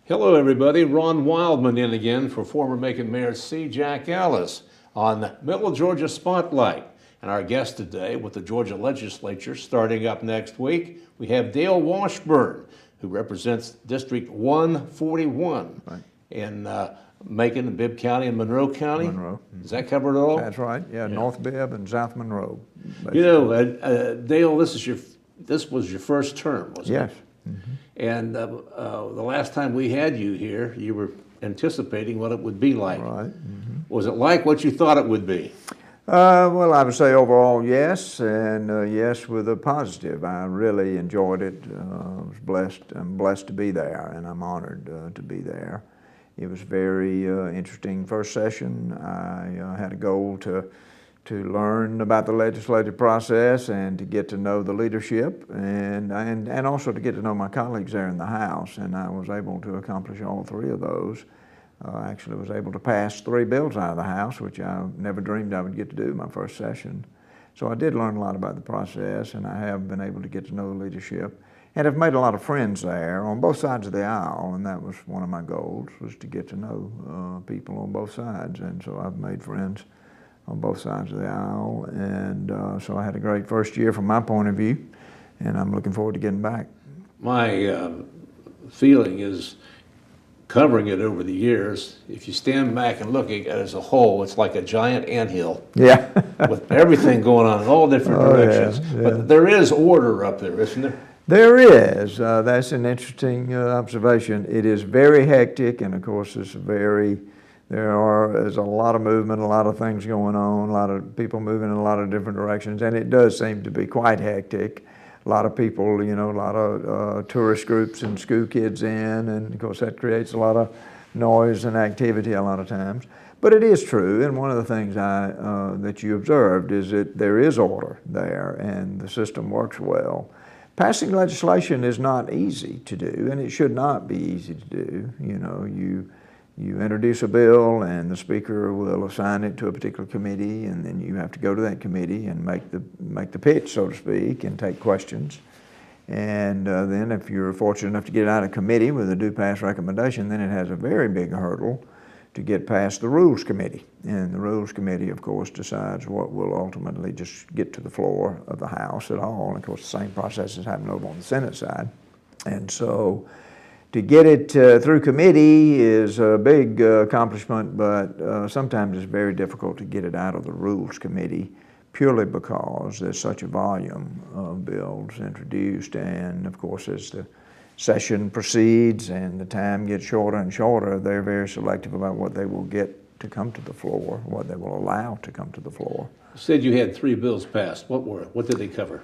Hello, everybody. Ron Wildman in again for former Macon Mayor C. Jack Ellis on Middle Georgia Spotlight. And our guest today with the Georgia Legislature starting up next week, we have Dale Washburn, who represents District 141 in Macon, Bibb County, and Monroe County. Monroe. Does that cover it all? That's right. Yeah, North Bibb and South Monroe. Basically. You know, Dale, this was your first term, wasn't it? Yes. Mm-hmm. And the last time we had you here, you were anticipating what it would be like. Right. Mm-hmm. Was it like what you thought it would be? Well, I would say overall yes, and yes with a positive. I really enjoyed it. I was blessed. I'm blessed to be there, and I'm honored to be there. It was very interesting first session. I had a goal to learn about the legislative process and to get to know the leadership and also to get to know my colleagues there in the House, and I was able to accomplish all three of those. Actually was able to pass 3 bills out of the House, which I never dreamed I would get to do my first session. So I did learn a lot about the process, and I have been able to get to know the leadership and have made a lot of friends there on both sides of the aisle, and that was one of my goals, was to get to know people on both sides, and so I've made friends on both sides of the aisle, and so I had a great first year from my point of view, and I'm looking forward to getting back. My feeling is, covering it over the years, if you stand back and look at it as a whole, it's like a giant anthill. Yeah. With everything going on in all different directions. Yeah, yeah. But there is order up there, isn't there? There is. That's an interesting observation. It is very hectic, and of course there's a lot of movement, a lot of things going on, a lot of people moving in a lot of different directions, and it does seem to be quite hectic. A lot of people, you know, a lot of tourist groups and school kids in, and of course that creates a lot of noise and activity a lot of times. But it is true, and one of the things that you observed is that there is order there, and the system works well. Passing legislation is not easy to do, and it should not be easy to do. You know, you introduce a bill, and the speaker will assign it to a particular committee, and then you have to go to that committee and make the pitch, so to speak, and take questions. And then if you're fortunate enough to get it out of committee with a do pass recommendation, then it has a very big hurdle to get past the Rules Committee. And the Rules Committee, of course, decides what will ultimately just get to the floor of the House at all. And of course, the same process has happened over on the Senate side. And so to get it through committee is a big accomplishment, but sometimes it's very difficult to get it out of the Rules Committee purely because there's such a volume of bills introduced, and of course as the session proceeds and the time gets shorter and shorter, they're very selective about what they will get to come to the floor, what they will allow to come to the floor. You said you had 3 bills passed. What did they cover?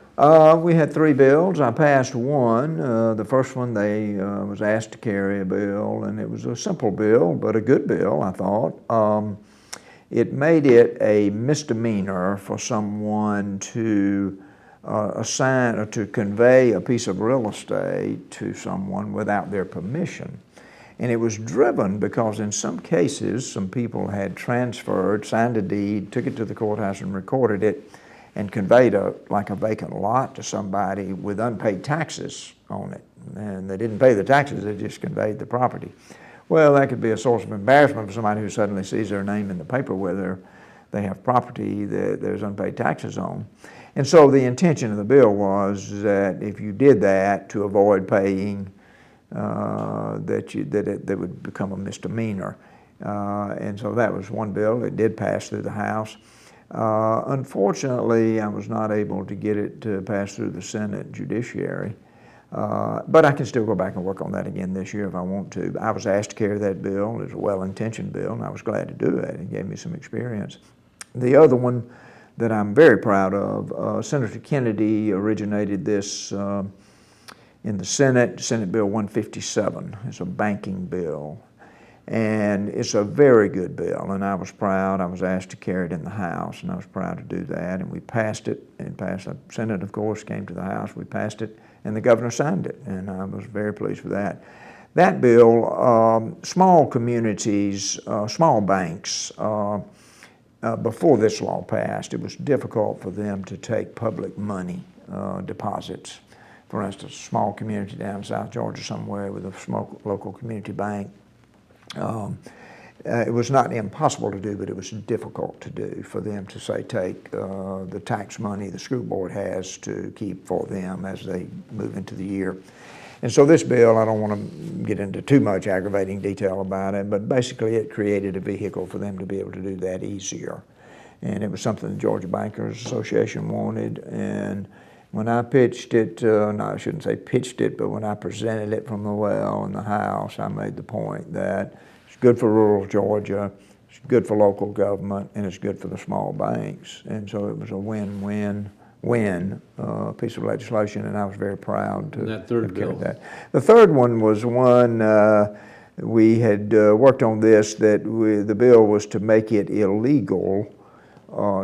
We had 3 bills. I passed one. The first one, they was asked to carry a bill, and it was a simple bill, but a good bill, I thought. It made it a misdemeanor for someone to assign or to convey a piece of real estate to someone without their permission. And it was driven because in some cases, some people had transferred, signed a deed, took it to the courthouse and recorded it, and conveyed like a vacant lot to somebody with unpaid taxes on it. And they didn't pay the taxes, they just conveyed the property. Well, that could be a source of embarrassment for somebody who suddenly sees their name in the paper where they have property that there's unpaid taxes on. And so the intention of the bill was that if you did that to avoid paying, that would become a misdemeanor. And so that was one bill. It did pass through the House. Unfortunately, I was not able to get it to pass through the Senate Judiciary. But I can still go back and work on that again this year if I want to. I was asked to carry that bill. It was a well-intentioned bill, and I was glad to do it. It gave me some experience. The other one that I'm very proud of, Senator Kennedy originated this in the Senate Bill 157. It's a banking bill. And it's a very good bill, and I was proud. I was asked to carry it in the House, and I was proud to do that. And we passed it, and passed. The Senate, of course, came to the House. We passed it, and the governor signed it, and I was very pleased with that. That bill, small communities, small banks, before this law passed, it was difficult for them to take public money deposits for instance, a small community down in South Georgia somewhere with a small local community bank. It was not impossible to do, but it was difficult to do for them to say take the tax money the school board has to keep for them as they move into the year. And so this bill, I don't want to get into too much aggravating detail about it, but basically it created a vehicle for them to be able to do that easier. And it was something the Georgia Bankers Association wanted. And when I pitched it, no, I shouldn't say pitched it, but when I presented it from the well in the House, I made the point that it's good for rural Georgia, it's good for local government, and it's good for the small banks. And so it was a win-win-win piece of legislation, and I was very proud to have carried that. The third one was one, we had worked on this, that the bill was to make it illegal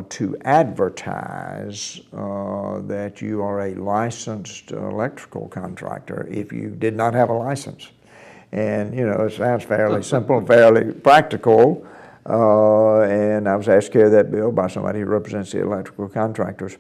to advertise that you are a licensed electrical contractor if you did not have a license. And you know, it sounds fairly simple, fairly practical, and I was asked to carry that bill by somebody who represents the electrical contractors.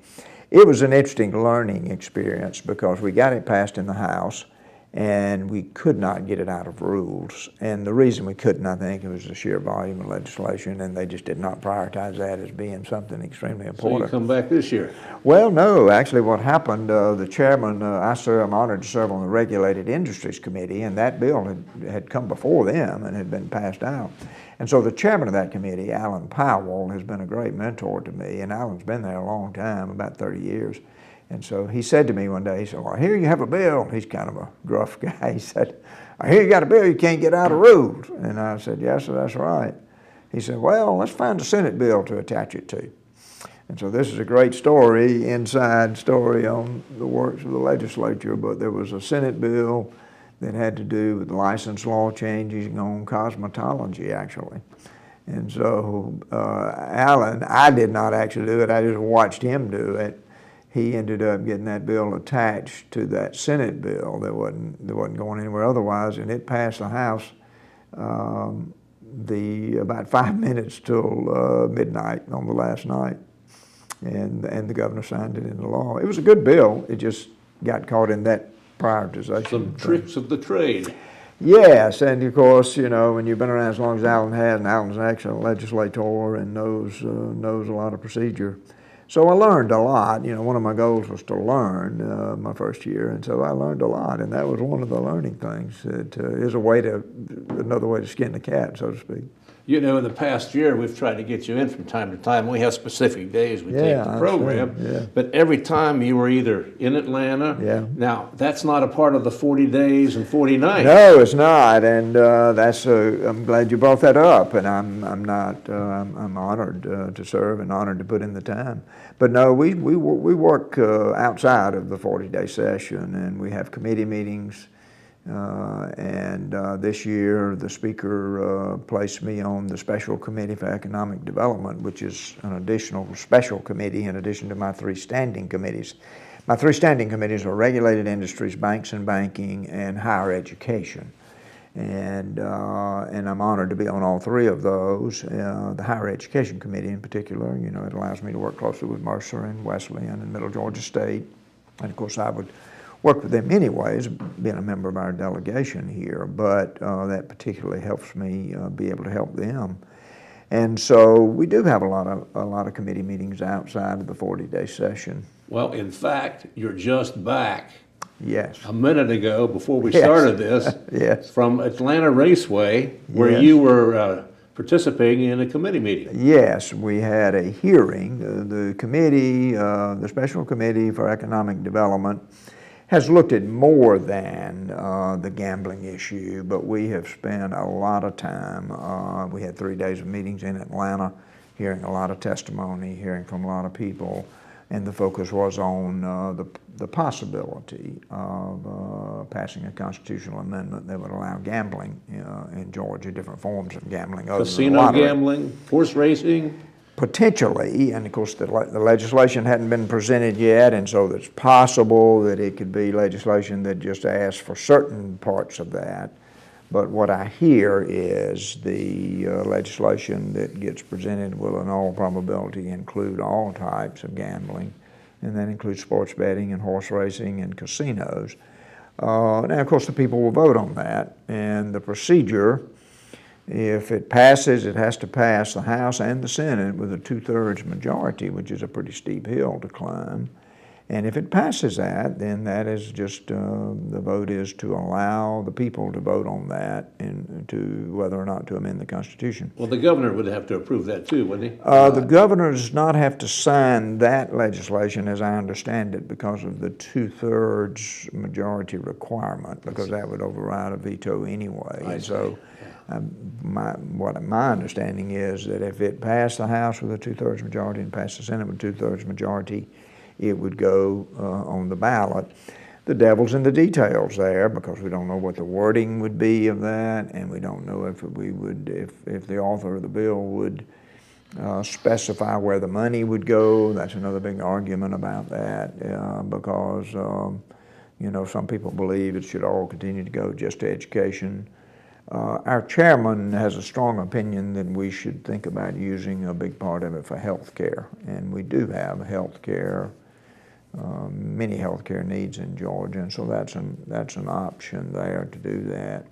It was an interesting learning experience because we got it passed in the House and we could not get it out of rules. And the reason we couldn't, I think, it was the sheer volume of legislation, and they just did not prioritize that as being something extremely important. So you come back this year? Well, no. Actually, what happened, the chairman, I'm honored to serve on the Regulated Industries Committee, and that bill had come before them and had been passed out. And so the chairman of that committee, Alan Powell, has been a great mentor to me, and Alan's been there a long time, about 30 years. And so he said to me one day, he said, well, here you have a bill. He's kind of a gruff guy. He said, I hear you got a bill you can't get out of rules. And I said, yes, sir, that's right. He said, well, let's find a Senate bill to attach it to. And so this is a great story, inside story on the works of the legislature, but there was a Senate bill that had to do with license law changes on cosmetology, actually. And so Alan, I did not actually do it, I just watched him do it. He ended up getting that bill attached to that Senate bill that wasn't going anywhere otherwise, and it passed the House about 5 minutes till midnight on the last night, and the governor signed it into law. It was a good bill. It just got caught in that prioritization. Some tricks of the trade. Yes, and of course, you know, when you've been around as long as Alan has, and Alan's an excellent legislator and knows a lot of procedure. So I learned a lot. You know, one of my goals was to learn my first year, and so I learned a lot, and that was one of the learning things. It is another way to skin the cat, so to speak. You know, in the past year, we've tried to get you in from time to time. We have specific days we take the program, but every time you were either in Atlanta. Yeah. Now, that's not a part of the 40 days and 40 nights. No, it's not, and I'm glad you brought that up, and I'm honored to serve and honored to put in the time. But no, we work outside of the 40-day session, and we have committee meetings. This year, the Speaker placed me on the Special Committee for Economic Development, which is an additional special committee in addition to my 3 standing committees. My 3 standing committees are Regulated Industries, Banks and Banking, and Higher Education. And I'm honored to be on all 3 of those. The Higher Education Committee in particular, you know, it allows me to work closely with Mercer and Wesleyan and Middle Georgia State. And of course, I would work with them anyways, being a member of our delegation here, but that particularly helps me be able to help them. And so we do have a lot of committee meetings outside of the 40-day session. Well, in fact, you're just back. Yes. A minute ago, before we started this, yes. From Atlanta Raceway, where you were participating in a committee meeting. Yes, we had a hearing. The committee, the Special Committee for Economic Development, has looked at more than the gambling issue, but we have spent a lot of time. We had 3 days of meetings in Atlanta, hearing a lot of testimony, hearing from a lot of people, and the focus was on the possibility of passing a constitutional amendment that would allow gambling in Georgia, different forms of gambling. Casino gambling, horse racing? Potentially, and of course the legislation hadn't been presented yet, and so it's possible that it could be legislation that just asks for certain parts of that. But what I hear is the legislation that gets presented will in all probability include all types of gambling, and that includes sports betting and horse racing and casinos. Now, of course, the people will vote on that, and the procedure, if it passes, it has to pass the House and the Senate with a 2/3 majority, which is a pretty steep hill to climb. And if it passes that, then that is just, the vote is to allow the people to vote on that and to whether or not to amend the Constitution. Well, the governor would have to approve that too, wouldn't he? The governor does not have to sign that legislation, as I understand it, because of the 2/3 majority requirement, because that would override a veto anyway. I And see. so, my understanding is that if it passed the House with a 2/3 majority and passed the Senate with a 2/3 majority, it would go on the ballot. The devil's in the details there, because we don't know what the wording would be of that, and we don't know if the author of the bill would specify where the money would go. That's another big argument about that, because some people believe it should all continue to go just to education. Our chairman has a strong opinion that we should think about using a big part of it for health care, and we do have health care, many health care needs in Georgia, and so that's an option there to do that.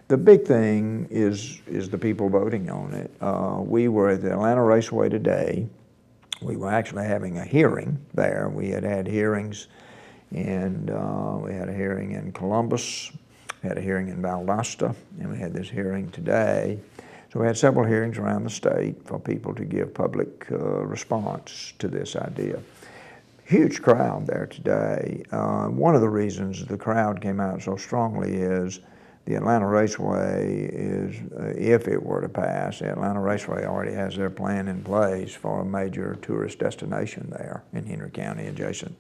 The big thing is the people voting on it. We were at the Atlanta Raceway today. We were actually having a hearing there. We had hearings, and we had a hearing in Columbus, we had a hearing in Valdosta, and we had this hearing today. So we had several hearings around the state for people to give public response to this idea. Huge crowd there today. One of the reasons the crowd came out so strongly is the Atlanta Raceway is, if it were to pass, the Atlanta Raceway already has their plan in place for a major tourist destination there in Henry County, adjacent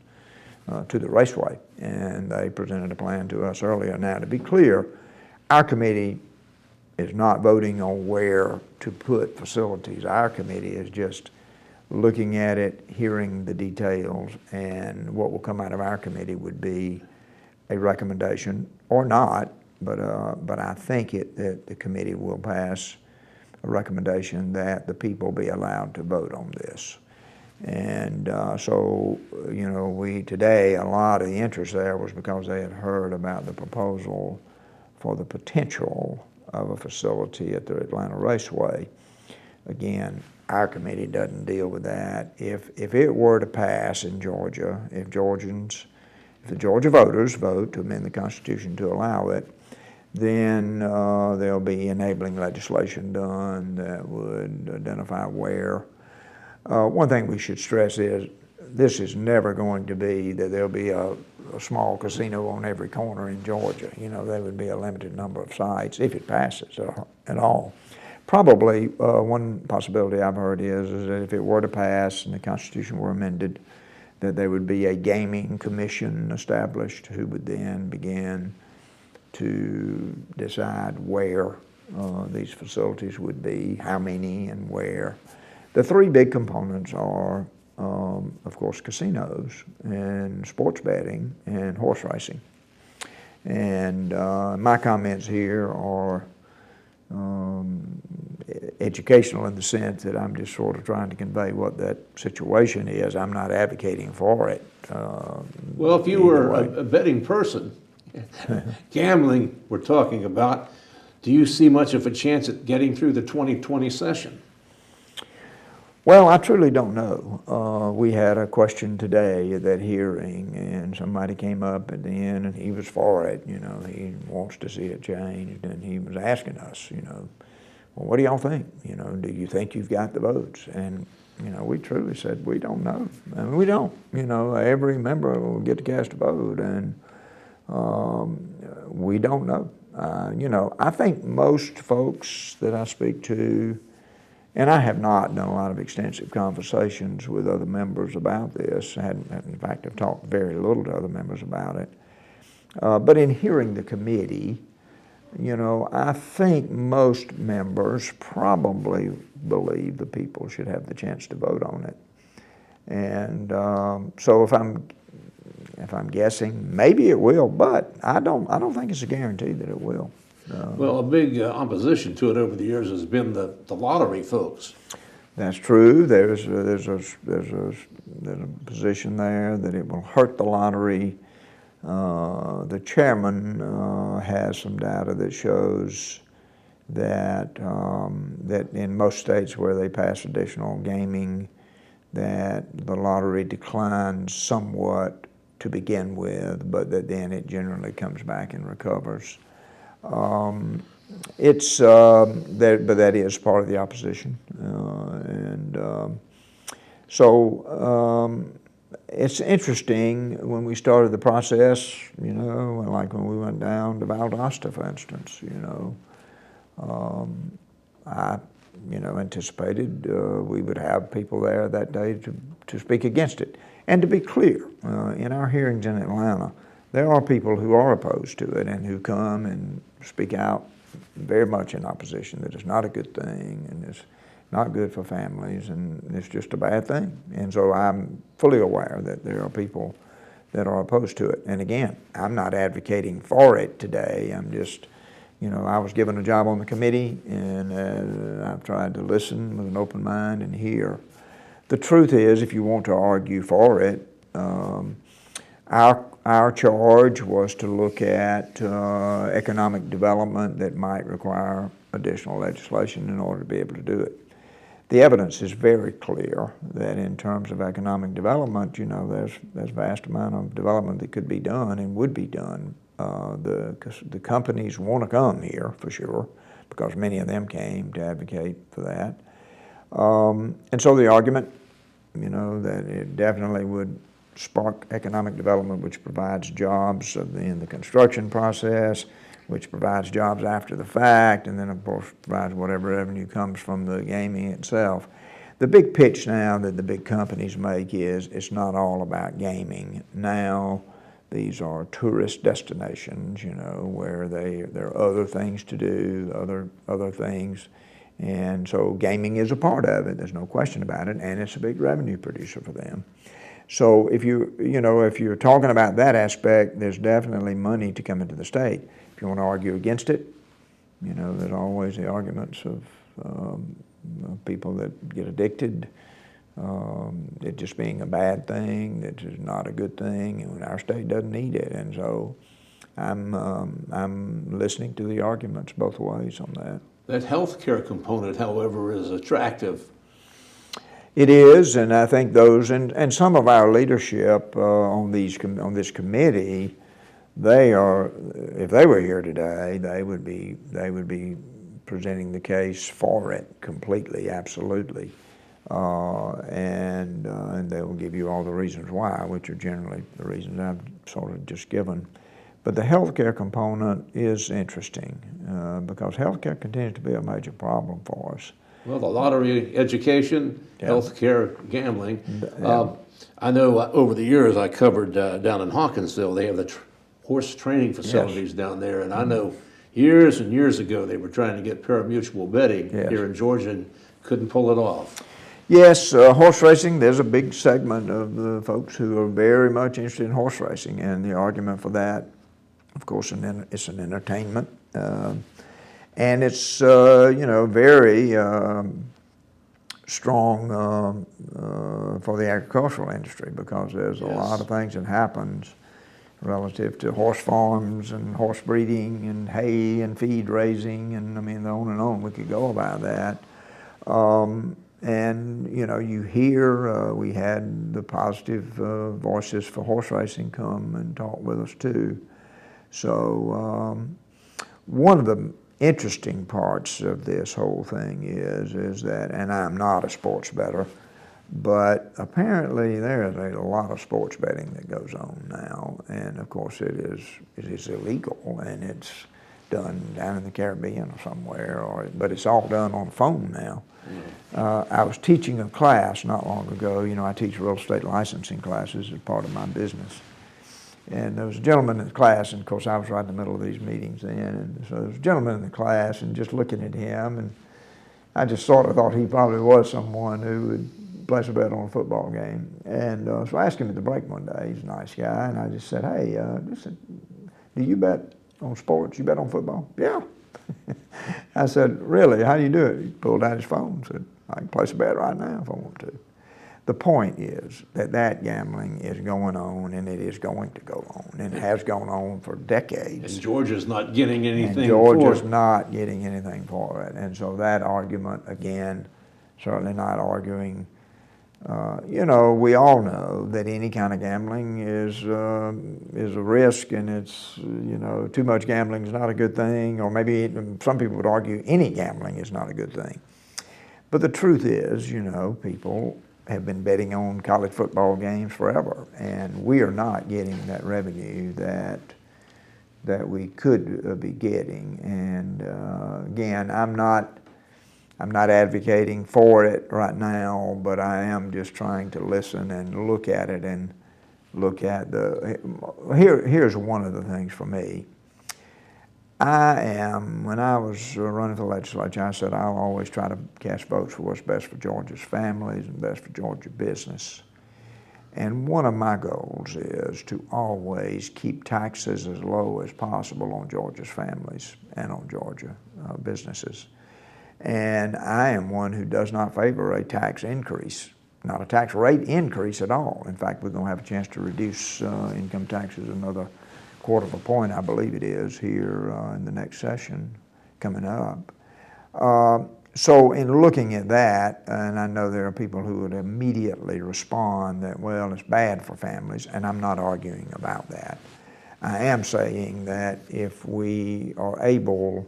to the raceway. And they presented a plan to us earlier. Now, to be clear, our committee is not voting on where to put facilities. Our committee is just looking at it, hearing the details, and what will come out of our committee would be a recommendation, or not, but I think that the committee will pass a recommendation that the people be allowed to vote on this. And so, today, a lot of the interest there was because they had heard about the proposal for the potential of a facility at the Atlanta Raceway. Again, our committee doesn't deal with that. If it were to pass in Georgia, if the Georgia voters vote to amend the Constitution to allow it, then there'll be enabling legislation done that would identify where. One thing we should stress is this is never going to be that there'll be a small casino on every corner in Georgia. There would be a limited number of sites if it passes at all. Probably one possibility I've heard is that if it were to pass and the Constitution were amended, that there would be a gaming commission established who would then begin to decide where these facilities would be, how many and where. The three big components are, of course, casinos and sports betting and horse racing. And my comments here are educational in the sense that I'm just sort of trying to convey what that situation is. I'm not advocating for it. Well, if you were a betting person, gambling we're talking about, do you see much of a chance at getting through the 2020 session? Well, I truly don't know. We had a question today at that hearing, and somebody came up at the end, and he was for it. He wants to see it changed, and he was asking us, well, what do y'all think? Do you think you've got the votes? And we truly said we don't know. I mean, we don't. Every member will get to cast a vote, and we don't know. I think most folks that I speak to, and I have not done a lot of extensive conversations with other members about this. In fact, I've talked very little to other members about it. But in hearing the committee, I think most members probably believe the people should have the chance to vote on it. And so if I'm guessing, maybe it will, but I don't think it's a guarantee that it will. Well, a big opposition to it over the years has been the lottery folks. That's true. There's a position there that it will hurt the lottery. The chairman has some data that shows that that in most states where they pass additional gaming, that the lottery declines somewhat to begin with, but that then it generally comes back and recovers. It's but that is part of the opposition, it's interesting when we started the process. You know, like when we went down to Valdosta, for instance. You know, I anticipated we would have people there that day to speak against it. And to be clear, in our hearings in Atlanta, there are people who are opposed to it and who come and speak out very much in opposition, that it's not a good thing and it's not good for families and it's just a bad thing. And so I'm fully aware that there are people that are opposed to it. And again, I'm not advocating for it today. I'm just, I was given a job on the committee, and I've tried to listen with an open mind and hear. The truth is, if you want to argue for it, our charge was to look at economic development that might require additional legislation in order to be able to do it. The evidence is very clear that in terms of economic development, there's vast amount of development that could be done and would be done. The companies want to come here for sure, because many of them came to advocate for that. And so the argument, that it definitely would spark economic development, which provides jobs in the construction process, which provides jobs after the fact, and then of course provides whatever revenue comes from the gaming itself. The big pitch now that the big companies make is it's not all about gaming. Now these are tourist destinations, where there are other things to do, other things. And so gaming is a part of it, there's no question about it, and it's a big revenue producer for them. So if you're talking about that aspect, there's definitely money to come into the state. If you want to argue against it, there's always the arguments of people that get addicted, it just being a bad thing, that is not a good thing, and our state doesn't need it. And so I'm listening to the arguments both ways on that. That healthcare component, however, is attractive. It is, and I think those and some of our leadership on this committee, if they were here today, they would be presenting the case for it completely, absolutely, and they will give you all the reasons why, which are generally the reasons I've sort of just given. But the healthcare component is interesting because healthcare continues to be a major problem for us. Well, the lottery, education, healthcare, gambling. I know over the years I covered down in Hawkinsville, they have the horse training facilities down there, and I know years and years ago they were trying to get pari-mutuel betting here in Georgia and couldn't pull it off. Yes, horse racing, there's a big segment of the folks who are very much interested in horse racing, and the argument for that, of course, it's an entertainment. And it's, very strong for the agricultural industry, because there's a lot of things that happens relative to horse farms and horse breeding and hay and feed raising, and on and on we could go about that. And, you hear, we had the positive voices for horse racing come and talk with us too. So one of the interesting parts of this whole thing is that, and I'm not a sports bettor, but apparently there is a lot of sports betting that goes on now, and of course it is illegal, and it's done down in the Caribbean or somewhere, but it's all done on the phone now. I was teaching a class not long ago. I teach real estate licensing classes as part of my business. And there was a gentleman in the class, and of course I was right in the middle of these meetings then, and so there was a gentleman in the class, and just looking at him, and I just sort of thought he probably was someone who would place a bet on a football game. And so I asked him at the break one day, he's a nice guy, and I just said, hey, do you bet on sports? You bet on football? Yeah. I said, really, how do you do it? He pulled out his phone and said, I can place a bet right now if I want to. The point is that gambling is going on, and it is going to go on, and it has gone on for decades. And Georgia's not getting anything and for it. Georgia's not getting anything for it. And so that argument, again, certainly not arguing. You know, we all know that any kind of gambling is a risk, and it's, you know, too much gambling is not a good thing, or maybe some people would argue any gambling is not a good thing. But the truth is, you know, people have been betting on college football games forever, and we are not getting that revenue that we could be getting. And again, I'm not advocating for it right now, but I am just trying to listen and look at it and look at here's one of the things for me. When I was running for the legislature, I said I'll always try to cast votes for what's best for Georgia's families and best for Georgia business. And one of my goals is to always keep taxes as low as possible on Georgia's families and on Georgia businesses. And I am one who does not favor a tax increase, not a tax rate increase at all. In fact, we're going to have a chance to reduce income taxes another 1/4 point, I believe it is, here in the next session coming up. So in looking at that, and I know there are people who would immediately respond that, well, it's bad for families, and I'm not arguing about that. I am saying that if we are able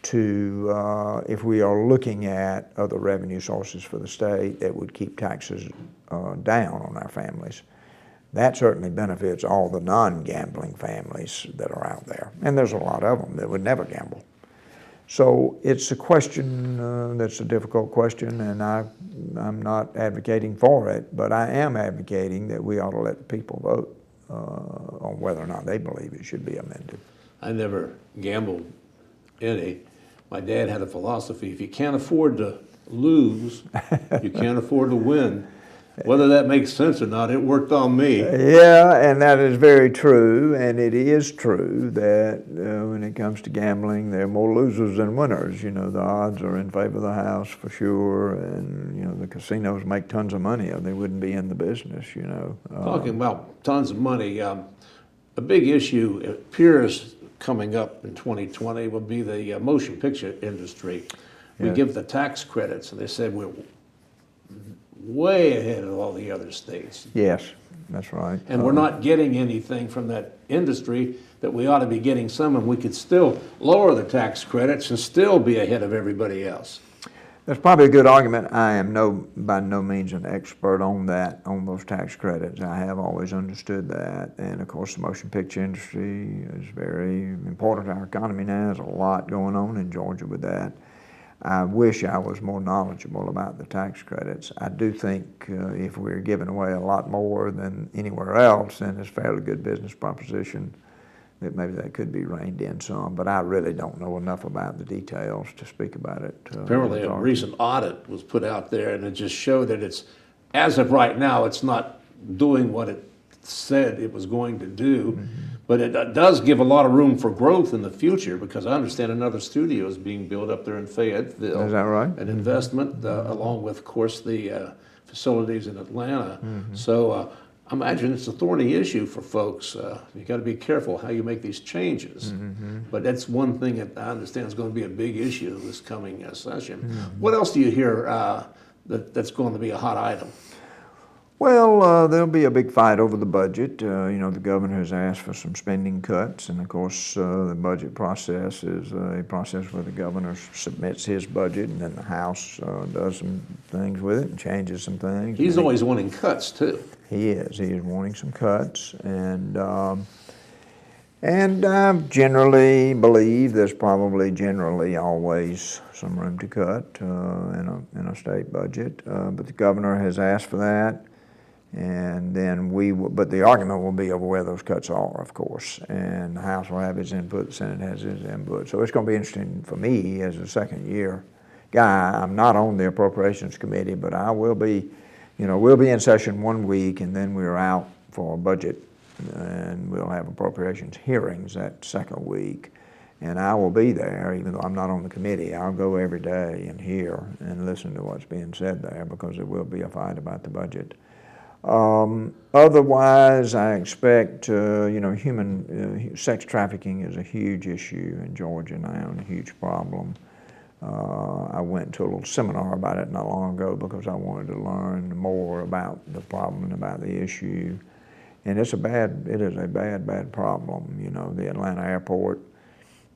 to, if we are looking at other revenue sources for the state that would keep taxes down on our families, that certainly benefits all the non-gambling families that are out there. And there's a lot of them that would never gamble. So it's a question that's a difficult question, and I'm not advocating for it, but I am advocating that we ought to let the people vote on whether or not they believe it should be amended. I never gambled any. My dad had a philosophy: if you can't afford to lose, you can't afford to win. Whether that makes sense or not, it worked on me. Yeah, and that is very true, and it is true that when it comes to gambling, there are more losers than winners. You know, the odds are in favor of the house for sure, and, you know, the casinos make tons of money or they wouldn't be in the business, you know. Talking about tons of money, a big issue it appears coming up in 2020 will be the motion picture industry. We give the tax credits, and they said we're way ahead of all the other states. Yes, that's right. And we're not getting anything from that industry that we ought to be getting some, and we could still lower the tax credits and still be ahead of everybody else. That's probably a good argument. I am by no means an expert on those tax credits. I have always understood that. And of course, the motion picture industry is very important to our economy now. There's a lot going on in Georgia with that. I wish I was more knowledgeable about the tax credits. I do think if we're giving away a lot more than anywhere else, then it's a fairly good business proposition that maybe that could be reined in some, but I really don't know enough about the details to speak about it. Apparently a recent audit was put out there, and it just showed that it's, as of right now, it's not doing what it said it was going to do. Mm-hmm. But it does give a lot of room for growth in the future, because I understand another studio is being built up there in Fayetteville. Is that right? An investment, along with, of course, the facilities in Atlanta. Mm-hmm. So I imagine it's a thorny issue for folks. You got to be careful how you make these changes. Mm-hmm. But that's one thing that I understand is going to be a big issue this coming session. Mm-hmm. What else do you hear that's going to be a hot item? Well, there'll be a big fight over the budget. You know, the governor has asked for some spending cuts, and of course, the budget process is a process where the governor submits his budget, and then the House does some things with it and changes some things. He's always wanting cuts too. He is. He is wanting some cuts, and I generally believe there's probably generally always some room to cut in a state budget. But the governor has asked for that. And then but the argument will be over where those cuts are, of course. And the House will have its input, the Senate has its input. So it's going to be interesting for me as a second-year guy. I'm not on the Appropriations Committee, but I will be, you know, we'll be in session 1 week, and then we're out for a budget, and we'll have appropriations hearings that second week. And I will be there, even though I'm not on the committee. I'll go every day and hear and listen to what's being said there, because there will be a fight about the budget. Otherwise, I expect, human sex trafficking is a huge issue in Georgia now, and a huge problem. I went to a little seminar about it not long ago because I wanted to learn more about the problem and about the issue. And it is a bad problem. You know, the Atlanta airport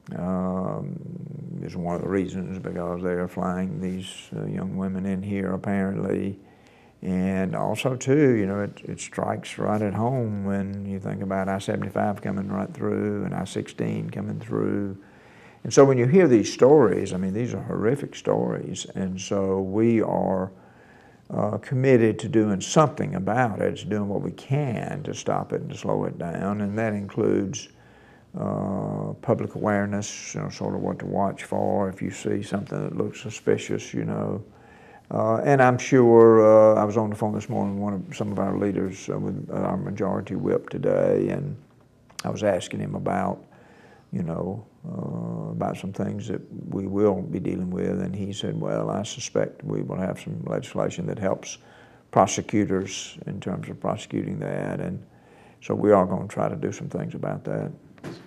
is one of the reasons, because they are flying these young women in here apparently. And also too, you know, it strikes right at home when you think about I-75 coming right through and I-16 coming through. And so when you hear these stories, I mean, these are horrific stories. And so we are committed to doing something about it, to doing what we can to stop it and to slow it down. And that includes public awareness, you know, sort of what to watch for if you see something that looks suspicious, you know. And I'm sure, I was on the phone this morning with some of our leaders with our majority whip today, and I was asking him about, you know, about some things that we will be dealing with, and he said, well, I suspect we will have some legislation that helps prosecutors in terms of prosecuting that, and so we are going to try to do some things about that.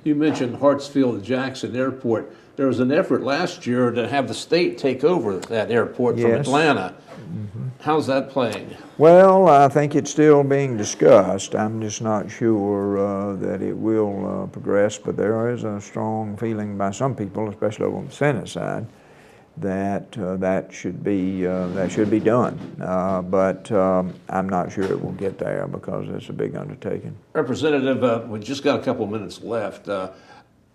You mentioned Hartsfield-Jackson Airport. There was an effort last year to have the state take over that airport from Atlanta. Mm-hmm. How's that playing? Well, I think it's still being discussed. I'm just not sure that it will progress, but there is a strong feeling by some people, especially over on the Senate side, that that should be done. But I'm not sure it will get there because it's a big undertaking. Representative, we just got a couple minutes left.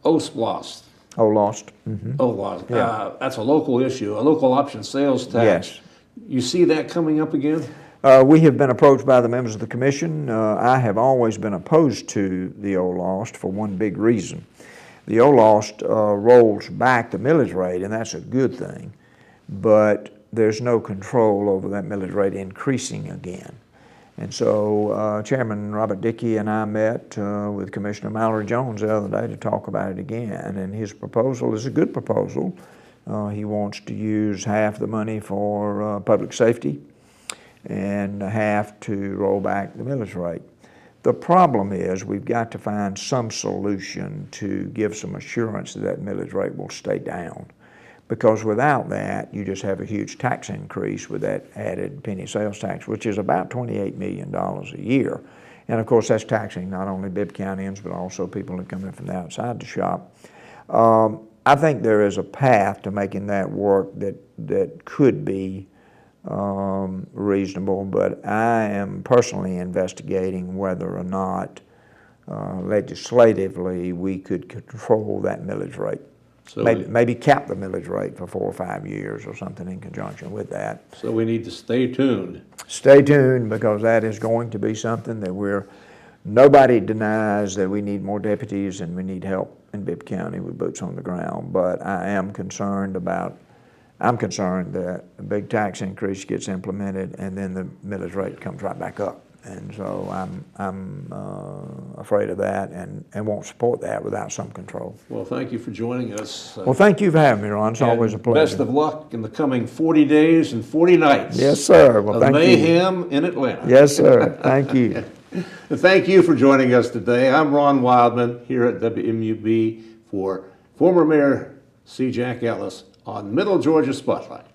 OSPLOST. OLOST. Mm-hmm. OLOST. Yeah. That's a local issue, a local option sales tax. Yes. You see that coming up again? We have been approached by the members of the commission. I have always been opposed to the OLOST for one big reason. The OLOST rolls back the millage rate, and that's a good thing, but there's no control over that millage rate increasing again. And so Chairman Robert Dickey and I met with Commissioner Mallory Jones the other day to talk about it again, and his proposal is a good proposal. He wants to use half the money for public safety and half to roll back the millage rate. The problem is we've got to find some solution to give some assurance that that millage rate will stay down, because without that you just have a huge tax increase with that added penny sales tax, which is about $28 million a year. And of course that's taxing not only Bibb Countyans but also people that come in from the outside to shop. I think there is a path to making that work that could be reasonable, but I am personally investigating whether or not legislatively we could control that millage rate. So maybe cap the millage rate for 4 or 5 years or something in conjunction with that. So we need to stay tuned. Stay tuned, because that is going to be something that nobody denies that we need more deputies and we need help in Bibb County with boots on the ground, but I am concerned that a big tax increase gets implemented and then the millage rate comes right back up. And so I'm afraid of that and won't support that without some control. Well, thank you for joining us. Well, thank you for having me, Ron. It's always a pleasure. Best of luck in the coming 40 days and 40 nights. Yes, sir. Well, of mayhem in Atlanta. Yes, sir. Thank you. Thank you for joining us today. I'm Ron Wildman here at WMUB for former Mayor C. Jack Ellis on Middle Georgia Spotlight.